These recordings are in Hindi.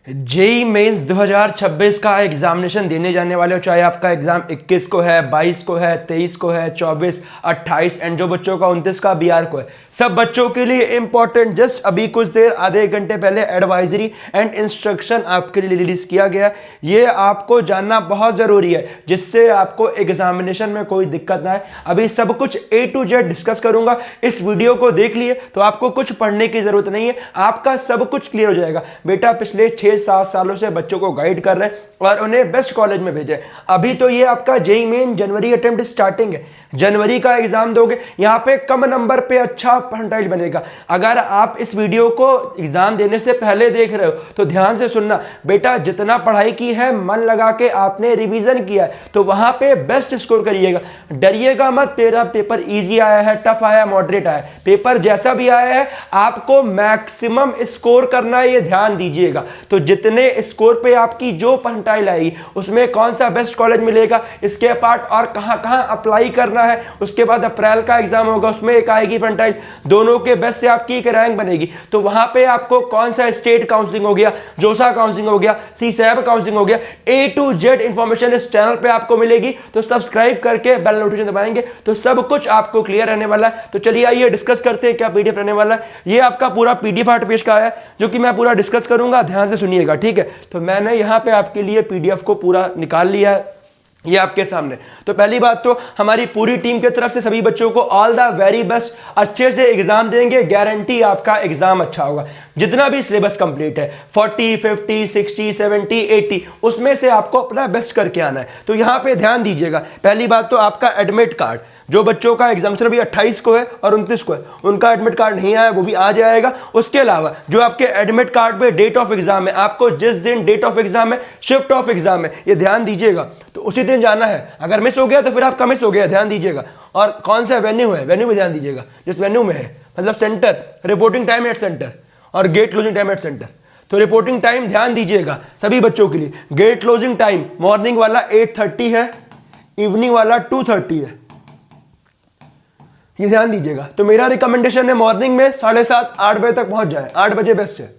जेई मेंस 2026 का एग्जामिनेशन देने जाने वाले हो, चाहे आपका एग्जाम 21 को है, 22 को है, 23 को है, 24, 28 एंड जो बच्चों का 29 का बीआर को है, सब बच्चों के लिए इंपॉर्टेंट जस्ट अभी कुछ देर आधे घंटे पहले एडवाइजरी एंड इंस्ट्रक्शन आपके लिए रिलीज किया गया। ये आपको जानना बहुत जरूरी है जिससे आपको एग्जामिनेशन में कोई दिक्कत ना आए। अभी सब कुछ A to Z डिस्कस करूंगा। इस वीडियो को देख लिए तो आपको कुछ पढ़ने की जरूरत नहीं है, आपका सब कुछ क्लियर हो जाएगा। बेटा पिछले 6-7 सालों से बच्चों को गाइड कर रहे हैं और उन्हें बेस्ट कॉलेज में भेजे। अभी तो ये आपका जेई मेन जनवरी अटेम्प्ट स्टार्टिंग है, जनवरी का एग्जाम दोगे, यहाँ पे कम नंबर पे अच्छा परसेंटाइल बनेगा। अगर आप इस वीडियो को एग्जाम देने से पहले देख रहे हो तो ध्यान से सुनना। बेटा जितना पढ़ाई की है, मन लगा के आपने रिवीजन किया है तो वहां पे बेस्ट स्कोर करिएगा। डरिएगा मत, तेरा पेपर इजी आया है, टफ आया, मॉडरेट आया, पेपर जैसा भी आया है आपको मैक्सिमम स्कोर करना है, ये ध्यान दीजिएगा। तो जितने स्कोर पे आपकी जो परसेंटाइल आएगी उसमें कौन सा बेस्ट कॉलेज मिलेगा, इसके पार्ट और कहां कहां अप्लाई करना है। उसके बाद अप्रैल का एग्जाम होगा, उसमें एक आएगी परसेंटाइल, दोनों के बेस्ट से आपकी एक रैंक बनेगी। तो वहां पे आपको कौन सा स्टेट काउंसलिंग हो गया, जोसा काउंसलिंग हो गया, सीसैब काउंसलिंग हो गया, A to Z इंफॉर्मेशन इस चैनल पे आपको मिलेगी। तो सब्सक्राइब करके बेल नोटिफिकेशन दबाएंगे तो सब कुछ आपको क्लियर रहने वाला है। तो चलिए आइए डिस्कस करते हैं क्या पीडीएफ रहने वाला है। ये आपका पूरा पीडीएफ 8 पेज का है जो कि मैं पूरा डिस्कस करूंगा, ध्यान से सुनिएगा, ठीक है। तो मैंने यहां पे आपके लिए पीडीएफ को पूरा निकाल लिया है, ये आपके सामने। तो पहली बात तो हमारी पूरी टीम की तरफ से सभी बच्चों को ऑल द वेरी बेस्ट, अच्छे से एग्जाम देंगे, गारंटी आपका एग्जाम अच्छा होगा। जितना भी सिलेबस कंप्लीट है 40, 50, 60, 70, 80 उसमें से आपको अपना बेस्ट करके आना है। तो यहां पे ध्यान दीजिएगा। पहली बात तो आपका एडमिट कार्ड, जो बच्चों का एग्जामिनेशन अभी 28 को है और 29 को है उनका एडमिट कार्ड नहीं आया, वो भी आ जाएगा। उसके अलावा जो आपके एडमिट कार्ड पे डेट ऑफ एग्जाम है, आपको जिस दिन डेट ऑफ एग्जाम है, शिफ्ट ऑफ एग्जाम है, ये ध्यान दीजिएगा। तो उसी दिन जाना है, अगर मिस हो गया तो फिर आपका मिस हो गया, ध्यान दीजिएगा। और कौन सा वेन्यू है, वेन्यू भी ध्यान दीजिएगा, जिस वेन्यू में है, मतलब centre, reporting time at centre और gate closing time at centre. तो रिपोर्टिंग टाइम ध्यान दीजिएगा सभी बच्चों के लिए। गेट क्लोजिंग टाइम मॉर्निंग वाला 8:30 है, इवनिंग वाला 2:30 है, ये ध्यान दीजिएगा। तो मेरा रिकमेंडेशन है मॉर्निंग में 7:30 8 बजे तक पहुंच जाए, 8 बजे बेस्ट है,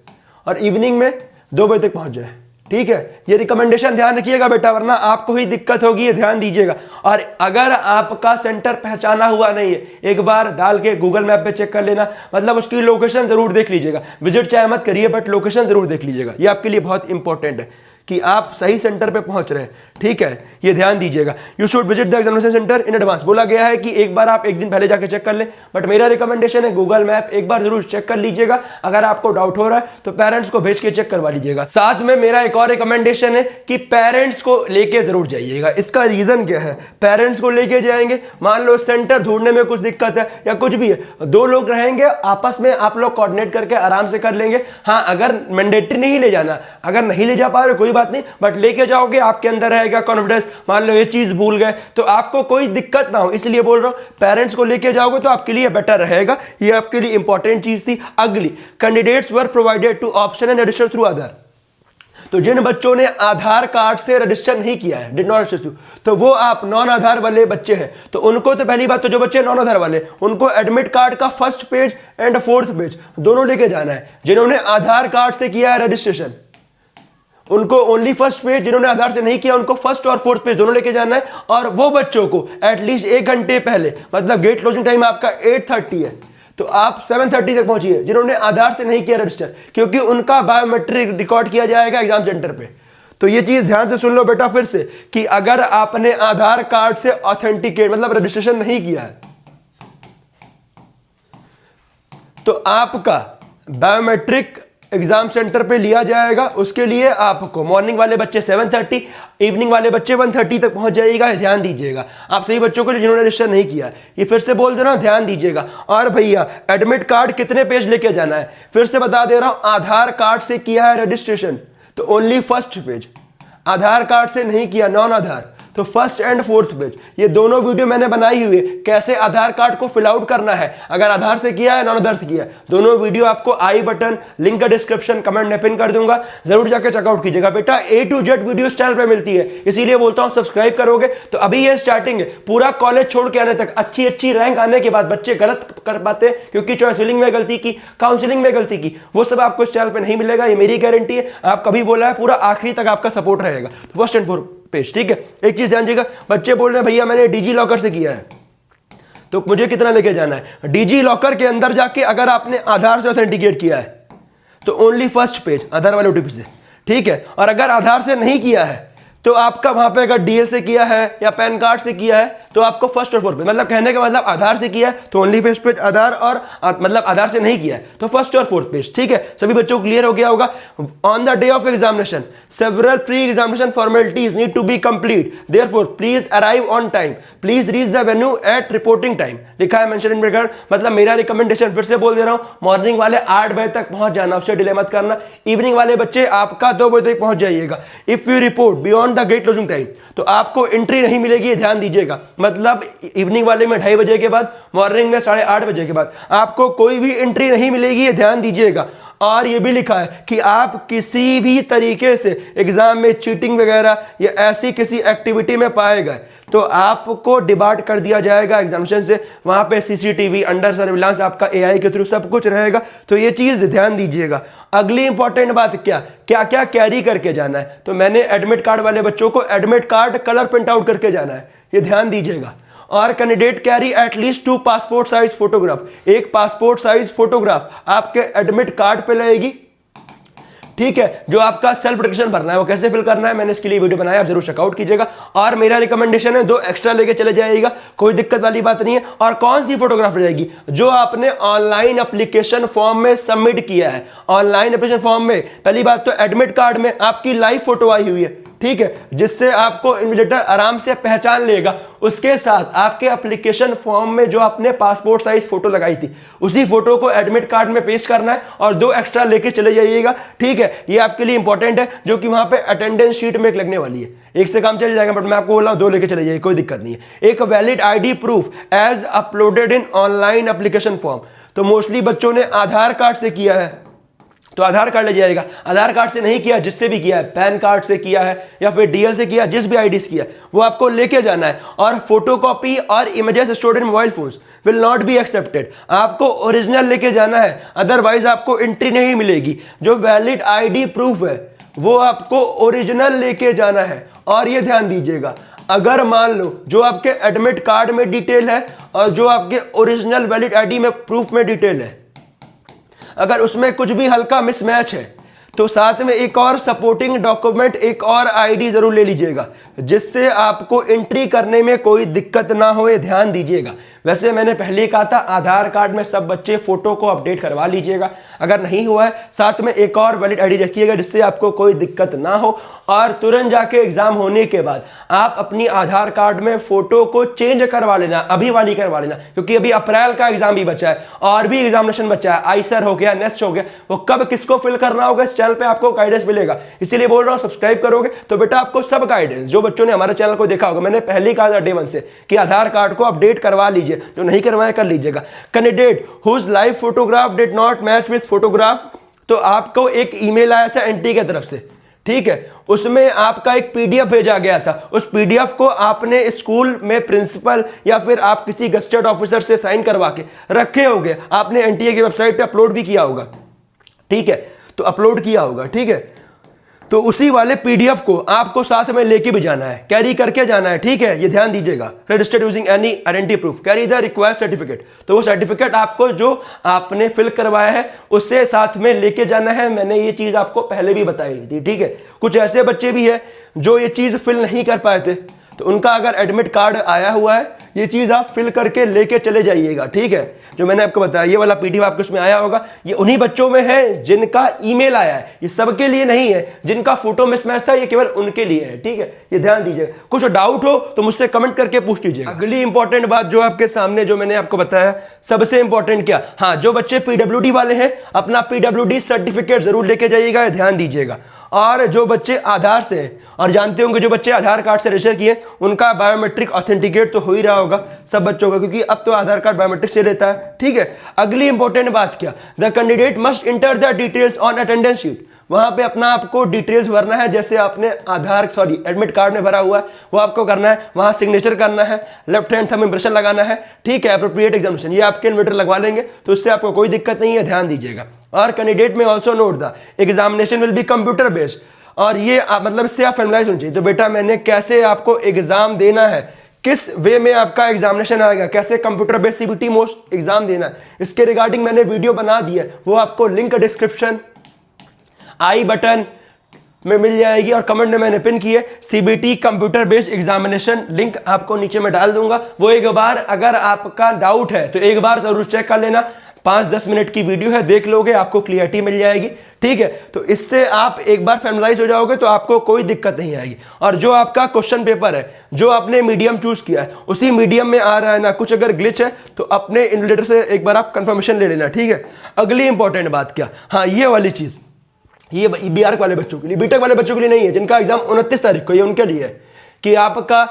और इवनिंग में 2 बजे तक पहुंच जाए, ठीक है। ये रिकमेंडेशन ध्यान रखिएगा बेटा, वरना आपको ही दिक्कत होगी, ये ध्यान दीजिएगा। और अगर आपका सेंटर पहचाना हुआ नहीं है, एक बार डाल के गूगल मैप पे चेक कर लेना, मतलब उसकी लोकेशन जरूर देख लीजिएगा। विजिट चाहे मत करिए बट लोकेशन जरूर देख लीजिएगा, ये आपके लिए बहुत इंपॉर्टेंट है कि आप सही सेंटर पे पहुंच रहे हैं, ठीक है, ये ध्यान दीजिएगा। You should visit the examination centre in advance. बोला गया है कि एक बार आप एक दिन पहले जाके चेक कर ले, बट मेरा रिकमेंडेशन है गूगल मैप एक बार जरूर चेक कर लीजिएगा। अगर आपको डाउट हो रहा है तो पेरेंट्स को भेज के चेक करवा लीजिएगा। साथ में मेरा एक और रिकमेंडेशन है कि पेरेंट्स को लेके जरूर जाइएगा। इसका रीजन क्या है, पेरेंट्स को लेके जाएंगे, मान लो सेंटर ढूंढने में कुछ दिक्कत है या कुछ भी है, 2 लोग रहेंगे, आपस में आप लोग कोऑर्डिनेट करके आराम से कर लेंगे। हाँ, अगर मैंडेटरी नहीं ले जाना, अगर नहीं ले जा पा रहे कोई बात नहीं, बट लेके जाओगे, आपके अंदर रहेगा कॉन्फिडेंस। मान लो ये चीज भूल गए तो आपको कोई दिक्कत ना हो, इसलिए बोल रहा हूं पेरेंट्स को लेके जाओगे तो आपके लिए बेटर रहेगा। ये आपके लिए इंपॉर्टेंट चीज थी। अगली, candidates were provided two option and register through Aadhaar. तो जिन बच्चों ने आधार कार्ड से रजिस्टर नहीं किया है, डिड नॉट रजिस्टर, तो वो आप नॉन आधार वाले बच्चे हैं, तो उनको तो पहली बात तो जो बच्चे नॉन आधार वाले उनको एडमिट कार्ड का first page and 4th page दोनों लेके जाना है। जिन्होंने आधार कार्ड से किया है रजिस्ट्रेशन उनको ओनली फर्स्ट पेज, जिन्होंने आधार से नहीं किया उनको फर्स्ट और 4th पेज दोनों लेके जाना है। और वो बच्चों को एटलीस्ट 1 घंटे पहले, मतलब गेट क्लोजिंग टाइम आपका 8:30 है, तो आप 7:30 तक पहुंचिए जिन्होंने आधार से नहीं किया रजिस्टर, क्योंकि उनका बायोमेट्रिक रिकॉर्ड किया जाएगा एग्जाम सेंटर पे। तो ये चीज ध्यान से सुन लो बेटा फिर से, कि अगर आपने आधार कार्ड से ऑथेंटिकेट मतलब रजिस्ट्रेशन नहीं किया है तो आपका बायोमेट्रिक एग्जाम सेंटर पे लिया जाएगा। उसके लिए आपको मॉर्निंग वाले बच्चे 7:30, इवनिंग वाले बच्चे 1:30 तक पहुंच जाइएगा, ध्यान दीजिएगा। आप सही बच्चों को जिन्होंने रजिस्टर नहीं किया, ये फिर से बोल दे रहा हूं, ध्यान दीजिएगा। और भैया एडमिट कार्ड कितने पेज लेके जाना है, फिर से बता दे रहा हूं, आधार कार्ड से किया है रजिस्ट्रेशन तो ओनली फर्स्ट पेज, आधार कार्ड से नहीं किया नॉन आधार तो फर्स्ट एंड फोर्थ पेज ये दोनों वीडियो मैंने बनाई हुई है, कैसे आधार कार्ड को फिल आउट करना है, अगर आधार से किया है, नॉन आधार से किया है। दोनों वीडियो आपको आई बटन, लिंक का डिस्क्रिप्शन, कमेंट में पिन कर दूंगा, जरूर जाकर चेकआउट कीजिएगा। बेटा A to Z video channel पे मिलती है, इसीलिए बोलता हूं सब्सक्राइब करोगे तो अभी ये स्टार्टिंग है, पूरा कॉलेज छोड़ के आने तक अच्छी रैंक आने के बाद बच्चे गलत कर पाते हैं क्योंकि चॉइस फिलिंग में गलती की, काउंसलिंग में गलती की, वो सब आपको इस चैनल पे नहीं मिलेगा, ये मेरी गारंटी है। आप कभी बोला है, पूरा आखिरी तक आपका सपोर्ट रहेगा। तो फर्स्ट एंड फोर्थ पेज, ठीक है। एक चीज ध्यान दीजिएगा, बच्चे बोल रहे हैं भैया मैंने डिजी लॉकर से किया है, तो मुझे कितना लेके जाना है। डिजी लॉकर के अंदर जाके अगर आपने आधार से ऑथेंटिकेट किया है तो ओनली फर्स्ट पेज आधार वाले ओटीपी से, ठीक है। और अगर आधार से नहीं किया है तो आपका वहां पे अगर डीएल से किया है या पैन कार्ड से किया है तो आपको फर्स्ट और फोर्थ पेज, मतलब कहने का मतलब आधार से किया है तो ओनली फर्स्ट पेज आधार, और मतलब आधार से नहीं किया है तो फर्स्ट और फोर्थ पेज, ठीक है। सभी बच्चों को क्लियर हो गया होगा। On the day of examination several pre examination formalities need to be complete, therefore please arrive on time, please reach the venue at reporting time, लिखा है मेंशन इन रिकॉर्ड। मतलब मेरा रिकमेंडेशन फिर से बोल दे रहा हूं, मॉर्निंग वाले 8 बजे तक पहुंच जाना, उससे डिले मत करना। इवनिंग वाले बच्चे आपका 2 बजे तक पहुंच जाइएगा। If you report beyond the gate closing time तो आपको एंट्री नहीं मिलेगी, ध्यान दीजिएगा। मतलब इवनिंग वाले में 2:30 बजे के बाद, मॉर्निंग में 8:30 बजे के बाद आपको कोई भी एंट्री नहीं मिलेगी, ध्यान दीजिएगा। और ये भी लिखा है कि आप किसी भी तरीके से एग्जाम में चीटिंग वगैरह या ऐसी किसी एक्टिविटी में पाए गए तो आपको डिबार्ट कर दिया जाएगा एग्जामिनेशन से। वहां पे सीसीटीवी अंडर सर्विलांस आपका एआई के थ्रू सब कुछ रहेगा, तो ये चीज ध्यान दीजिएगा। अगली इंपॉर्टेंट बात क्या कैरी करके जाना है, तो मैंने एडमिट कार्ड वाले बच्चों को admit card colour print out करके जाना है, ये ध्यान दीजिएगा। और candidate carry at least 2 passport size photograph, एक पासपोर्ट साइज फोटोग्राफ आपके एडमिट कार्ड पे लगेगी, ठीक है। जो आपका सेल्फ डिक्लेरेशन भरना है वो कैसे फिल करना है मैंने इसके लिए वीडियो बनाया, आप जरूर चेकआउट कीजिएगा। और मेरा रिकमेंडेशन है 2 एक्स्ट्रा लेके चले जाइएगा, कोई दिक्कत वाली बात नहीं है। और कौन सी फोटोग्राफ रहेगी, जो आपने ऑनलाइन एप्लीकेशन फॉर्म में सबमिट किया है। ऑनलाइन एप्लीकेशन फॉर्म में पहली बात तो एडमिट कार्ड में आपकी लाइव फोटो आई हुई है, ठीक है, जिससे आपको इन्विजिलेटर आराम से पहचान लेगा। उसके साथ आपके एप्लीकेशन फॉर्म में जो आपने पासपोर्ट साइज फोटो लगाई थी उसी फोटो को एडमिट कार्ड में पेस्ट करना है और 2 एक्स्ट्रा लेके चले जाइएगा, ठीक है। ये आपके लिए इंपॉर्टेंट है, जो कि वहां पे अटेंडेंस शीट में एक लगने वाली है, एक से काम चल जाएगा, बट मैं आपको बोल रहा हूं 2 लेके चले जाइए, कोई दिक्कत नहीं है। एक valid ID proof as uploaded in online application form, तो मोस्टली बच्चों ने आधार कार्ड से किया है तो आधार कार्ड ले जाएगा। आधार कार्ड से नहीं किया, जिससे भी किया है, पैन कार्ड से किया है या फिर डीएल से किया, जिस भी आईडी से किया वो आपको लेके जाना है। और फोटोकॉपी और images stored in mobile phones will not be accepted, आपको ओरिजिनल लेके जाना है, अदरवाइज आपको एंट्री नहीं मिलेगी। जो वैलिड आईडी प्रूफ है वो आपको ओरिजिनल लेके जाना है। और ये ध्यान दीजिएगा, अगर मान लो जो आपके एडमिट कार्ड में डिटेल है और जो आपके ओरिजिनल वैलिड आईडी में प्रूफ में डिटेल है, अगर उसमें कुछ भी हल्का मिसमैच है तो साथ में एक और सपोर्टिंग डॉक्यूमेंट, एक और आईडी जरूर ले लीजिएगा, जिससे आपको एंट्री करने में कोई दिक्कत ना हो, ध्यान दीजिएगा। वैसे मैंने पहले ही कहा था आधार कार्ड में सब बच्चे फोटो को अपडेट करवा लीजिएगा, अगर नहीं हुआ है साथ में एक और वैलिड आईडी रखिएगा, जिससे आपको कोई दिक्कत ना हो। और तुरंत जाके एग्जाम होने के बाद आप अपनी आधार कार्ड में फोटो को चेंज करवा लेना, अभी वाली करवा लेना, क्योंकि अभी अप्रैल का एग्जाम भी बचा है और भी एग्जामिनेशन बचा है, आईसर हो गया, नेस्ट हो गया, वो कब किसको फिल करना होगा इस चैनल पे आपको गाइडेंस मिलेगा। इसीलिए बोल रहा हूं सब्सक्राइब करोगे तो बेटा आपको सब गाइडेंस, जो बच्चों ने हमारे चैनल को देखा होगा, मैंने पहले ही कहा था डे 1 से कि आधार कार्ड को अपडेट करवा लीजिए, जो नहीं करवाया कर लीजिएगा। Candidate whose live photograph did not match with photograph, तो आपको एक ईमेल आया था एनटी की तरफ से, ठीक है, उसमें आपका एक पीडीएफ भेजा गया था। उस पीडीएफ को आपने स्कूल में प्रिंसिपल या फिर आप किसी गस्टेड ऑफिसर से साइन करवा के रखे होंगे, आपने एनटीए की वेबसाइट पे अपलोड भी किया होगा, ठीक है, तो अपलोड किया होगा, ठीक है। तो उसी वाले पीडीएफ को आपको साथ में लेके भी जाना है, कैरी करके जाना है, ठीक है, ये ध्यान दीजिएगा। Registered using any identity proof, carry the required certificate, तो वो सर्टिफिकेट आपको जो आपने फिल करवाया है उससे साथ में लेके जाना है। मैंने ये चीज आपको पहले भी बताई थी, ठीक है। कुछ ऐसे बच्चे भी है जो ये चीज फिल नहीं कर पाए थे, तो उनका अगर एडमिट कार्ड आया हुआ है, ये चीज आप फिल करके लेके चले जाइएगा, ठीक है। जो मैंने आपको बताया, ये वाला पीडीएफ आपको उसमें आया होगा, ये उन्हीं बच्चों में है जिनका ईमेल आया है, ये सबके लिए नहीं है। जिनका फोटो मिसमैच था ये केवल उनके लिए है, ठीक है, ये ध्यान दीजिएगा। कुछ डाउट हो तो मुझसे कमेंट करके पूछ लीजिएगा। अगली इंपॉर्टेंट बात जो आपके सामने जो मैंने आपको बताया, सबसे इंपॉर्टेंट क्या, हाँ, जो बच्चे पीडब्ल्यूडी वाले हैं अपना पीडब्ल्यूडी सर्टिफिकेट जरूर लेके जाइएगा, ध्यान दीजिएगा। और जो बच्चे आधार से हैं, और जानते होंगे जो बच्चे आधार कार्ड से रजिस्टर किए उनका बायोमेट्रिक ऑथेंटिकेट तो हो ही रहा होगा सब बच्चों का, क्योंकि अब तो आधार कार्ड बायोमेट्रिक से रहता है, ठीक है। अगली इंपॉर्टेंट बात क्या, the candidate must enter the details on attendance sheet. वहां पे अपना आपको डिटेल्स भरना है, जैसे आपने एडमिट कार्ड में भरा हुआ है वो आपको करना है, वहां सिग्नेचर करना है, लेफ्ट हैंड थंब इंप्रेशन लगाना है, ठीक है। एप्रोप्रिएट एग्जामिनेशन ये आपके इन्वर्टर लगवा लेंगे तो उससे आपको कोई दिक्कत नहीं है, ध्यान दीजिएगा। और कैंडिडेट में also note the examination will be computer based, और ये मतलब इससे आप फैमिलाइज होना चाहिए। तो बेटा मैंने कैसे आपको एग्जाम देना है, किस वे में आपका एग्जामिनेशन आएगा, कैसे computer based CBT most exam देना है, इसके रिगार्डिंग मैंने वीडियो बना दी है, वो आपको लिंक डिस्क्रिप्शन आई बटन में मिल जाएगी और कमेंट में मैंने पिन की है। CBT computer based examination link आपको नीचे में डाल दूंगा, वो एक बार अगर आपका डाउट है तो एक बार जरूर चेक कर लेना। 5-10 मिनट की वीडियो है, देख लोगे आपको क्लियरिटी मिल जाएगी, ठीक है। तो इससे आप एक बार फैमिलाइज हो जाओगे तो आपको कोई दिक्कत नहीं आएगी। और जो आपका क्वेश्चन पेपर है, जो आपने मीडियम चूज किया है उसी मीडियम में आ रहा है ना, कुछ अगर ग्लिच है तो अपने इन्विजिलेटर से एक बार आप कंफर्मेशन ले लेना, ठीक है। अगली इंपॉर्टेंट बात क्या, हाँ, ये वाली चीज, ये बीआर वाले बच्चों के लिए, बीटेक वाले बच्चों के लिए नहीं है, जिनका एग्जाम 29 तारीख को, ये उनके लिए है कि आपका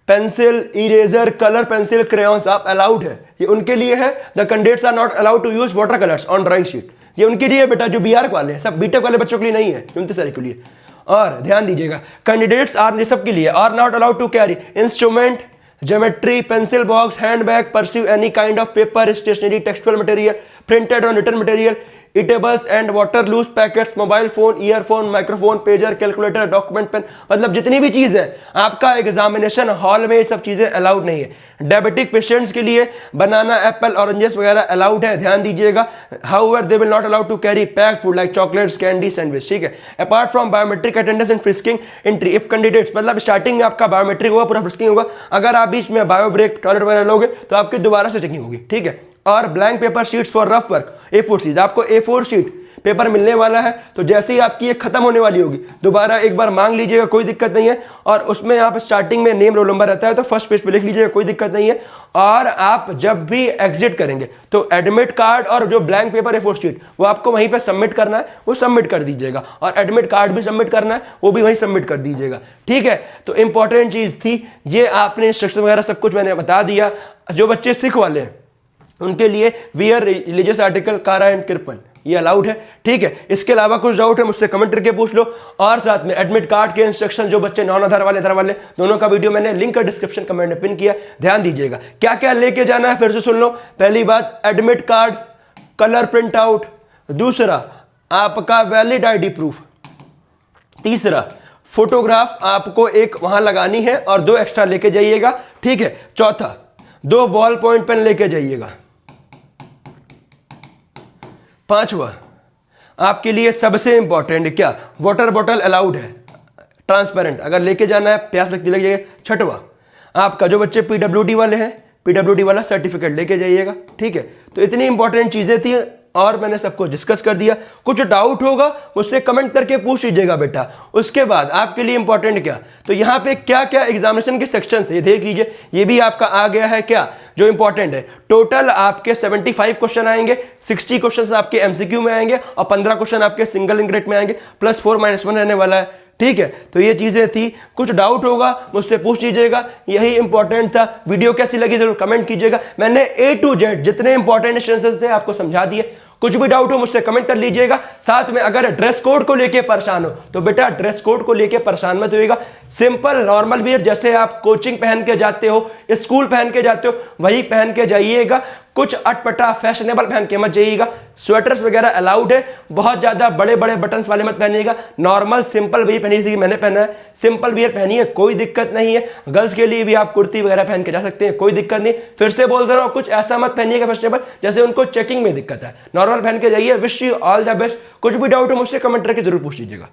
pencil, eraser, colour pencil, crayons आप अलाउड है, ये उनके लिए है। The candidates are not allowed to use water colours on drawing sheet, ये उनके लिए बेटा जो बीआर वाले हैं, सब बीटेक वाले बच्चों के लिए नहीं है, 29 तारीख के लिए। और ध्यान दीजिएगा, कैंडिडेट्स आर, ये सब के लिए, are not allowed to carry instrument, geometry, pencil box, handbag, purse any kind of paper, stationery, textual material, printed और written material, eatables and water loose packets, mobile phone, earphone, microphone, pager, calculator, document, pen, मतलब जितनी भी चीज है आपका एग्जामिनेशन हॉल में, ये सब चीजें अलाउड नहीं है। डायबिटिक पेशेंट्स के लिए बनाना, एप्पल, ऑरेंजेस वगैरह अलाउड है, ध्यान दीजिएगा। However they will not allowed to carry packed food like chocolates, candy, sandwich, ठीक है। Apart from biometric attendance and frisking entry if candidates, मतलब स्टार्टिंग में आपका बायोमेट्रिक होगा, पूरा फ्रिस्किंग होगा, अगर आप बीच में बायो ब्रेक, टॉयलेट वगैरह लोगे तो आपकी दोबारा से चेकिंग होगी, ठीक है। और blank paper sheets for rough work, A4 sheet, आपको A4 शीट पेपर मिलने वाला है, तो जैसे ही आपकी ये खत्म होने वाली होगी दोबारा एक बार मांग लीजिएगा, कोई दिक्कत नहीं है। और उसमें आप स्टार्टिंग में नेम, रोल नंबर रहता है तो फर्स्ट पेज पे लिख लीजिएगा, कोई दिक्कत नहीं है। और आप जब भी एग्जिट करेंगे तो एडमिट कार्ड और जो ब्लैंक पेपर A4 शीट वो आपको वहीं पे सबमिट करना है, वो सबमिट कर दीजिएगा। और एडमिट कार्ड भी सबमिट करना है, वो भी वहीं सबमिट कर दीजिएगा, ठीक है। तो इंपॉर्टेंट चीज थी ये, आपने इंस्ट्रक्शन वगैरह सब कुछ मैंने बता दिया। जो बच्चे सिख वाले हैं उनके लिए वियर रिलीजियस आर्टिकल, कारा एंड किरपन, ये अलाउड है, ठीक है। इसके अलावा कुछ डाउट है मुझसे कमेंट करके पूछ लो। और साथ में एडमिट कार्ड के इंस्ट्रक्शन, जो बच्चे नॉन आधार वाले, आधार वाले, दोनों का वीडियो मैंने लिंक का डिस्क्रिप्शन कमेंट में पिन किया, ध्यान दीजिएगा। क्या क्या लेके जाना है फिर से सुन लो। पहली बात, admit card, colour print out. दूसरा, आपका वैलिड आईडी प्रूफ। तीसरा, फोटोग्राफ आपको एक वहां लगानी है और 2 एक्स्ट्रा लेके जाइएगा, ठीक है। चौथा, 2 बॉल पॉइंट पेन लेके जाइएगा। पांचवा, आपके लिए सबसे इंपॉर्टेंट क्या, वाटर बॉटल अलाउड है, ट्रांसपेरेंट, अगर लेके जाना है, प्यास लगती लगे। छठवा, आपका जो बच्चे पीडब्ल्यूडी वाले हैं, पीडब्ल्यूडी वाला सर्टिफिकेट लेके जाइएगा, ठीक है। तो इतनी इंपॉर्टेंट चीजें थी और मैंने सबको डिस्कस कर दिया। कुछ डाउट होगा मुझसे कमेंट करके पूछ लीजिएगा बेटा। उसके बाद आपके लिए इंपॉर्टेंट क्या, तो यहाँ पे क्या क्या एग्जामिनेशन के सेक्शन है देख लीजिए, ये भी आपका आ गया है क्या, जो इंपॉर्टेंट है। टोटल आपके 75 क्वेश्चन आएंगे, 60 क्वेश्चन आपके एमसीक्यू में आएंगे और 15 क्वेश्चन आपके सिंगल इंग्रेड में आएंगे, प्लस 4-1 रहने वाला है, ठीक है। तो ये चीजें थी, कुछ डाउट होगा मुझसे पूछ लीजिएगा, यही इंपॉर्टेंट था। वीडियो कैसी लगी जरूर कमेंट कीजिएगा। मैंने A to Z जितने इंपॉर्टेंट सेंसेस थे आपको समझा दिए। कुछ भी डाउट हो मुझसे कमेंट कर लीजिएगा। साथ में अगर ड्रेस कोड को लेके परेशान हो तो बेटा ड्रेस कोड को लेके परेशान मत होइएगा। सिंपल नॉर्मल वियर जैसे आप कोचिंग पहन के जाते हो, स्कूल पहन के जाते हो, वही पहन के जाइएगा। कुछ अटपटा फैशनेबल पहन के मत जाइएगा। स्वेटर्स वगैरह अलाउड है, बहुत ज्यादा बड़े बड़े बटन्स वाले मत पहनिएगा। नॉर्मल सिंपल वियर पहनी थी, मैंने पहना है, सिंपल वियर पहनिए, कोई दिक्कत नहीं है। गर्ल्स के लिए भी आप कुर्ती वगैरह पहन के जा सकते हैं, कोई दिक्कत नहीं। फिर से बोल रहा हूं, कुछ ऐसा मत पहनिएगा फैशनेबल जैसे उनको चेकिंग में दिक्कत है, नॉर्मल पहन के जाइए। Wish you all the best. कुछ भी डाउट हो मुझसे कमेंट करके जरूर पूछ लीजिएगा।